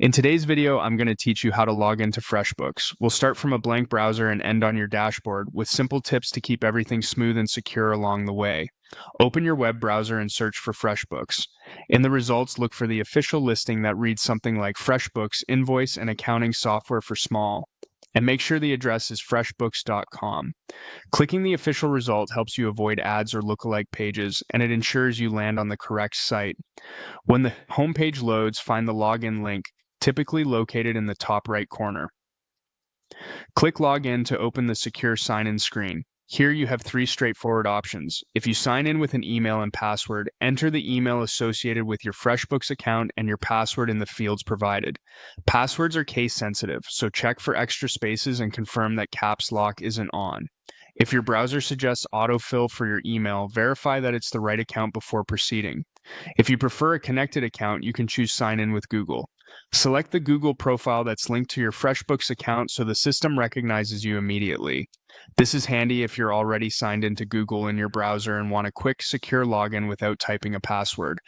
In today's video, I'm going to teach you how to log into FreshBooks. We'll start from a blank browser and end on your dashboard with simple tips to keep everything smooth and secure along the way. Open your web browser and search for FreshBooks. In the results, look for the official listing that reads something like FreshBooks Invoice and Accounting Software for Small. And make sure the address is freshbooks.com. Clicking the official result helps you avoid ads or lookalike pages, and it ensures you land on the correct site. When the homepage loads, find the login link, typically located in the top right corner. Click Login to open the secure sign-in screen. Here you have three straightforward options. If you sign in with an email and password, enter the email associated with your FreshBooks account and your password in the fields provided. Passwords are case sensitive, so check for extra spaces and confirm that caps lock isn't on. If your browser suggests autofill for your email, verify that it's the right account before proceeding. If you prefer a connected account, you can choose Sign In with Google. Select the Google profile that's linked to your FreshBooks account so the system recognizes you immediately. This is handy if you're already signed into Google in your browser and want a quick, secure login without typing a password.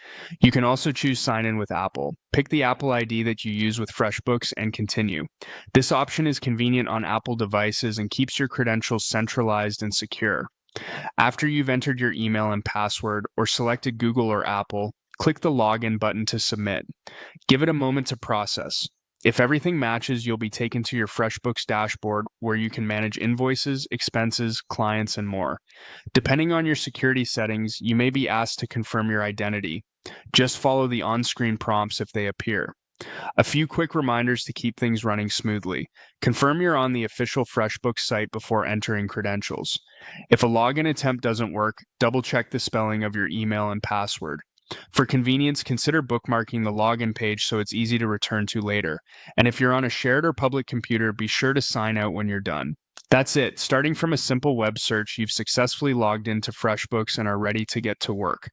You can also choose Sign In with Apple. Pick the Apple ID that you use with FreshBooks and continue. This option is convenient on Apple devices and keeps your credentials centralized and secure. After you've entered your email and password or selected Google or Apple, click the Login button to submit. Give it a moment to process. If everything matches, you'll be taken to your FreshBooks dashboard where you can manage invoices, expenses, clients, and more. Depending on your security settings, you may be asked to confirm your identity. Just follow the on-screen prompts if they appear. A few quick reminders to keep things running smoothly. Confirm you're on the official FreshBooks site before entering credentials. If a login attempt doesn't work, double-check the spelling of your email and password. For convenience, consider bookmarking the login page so it's easy to return to later. And if you're on a shared or public computer, be sure to sign out when you're done. That's it. Starting from a simple web search, you've successfully logged into FreshBooks and are ready to get to work.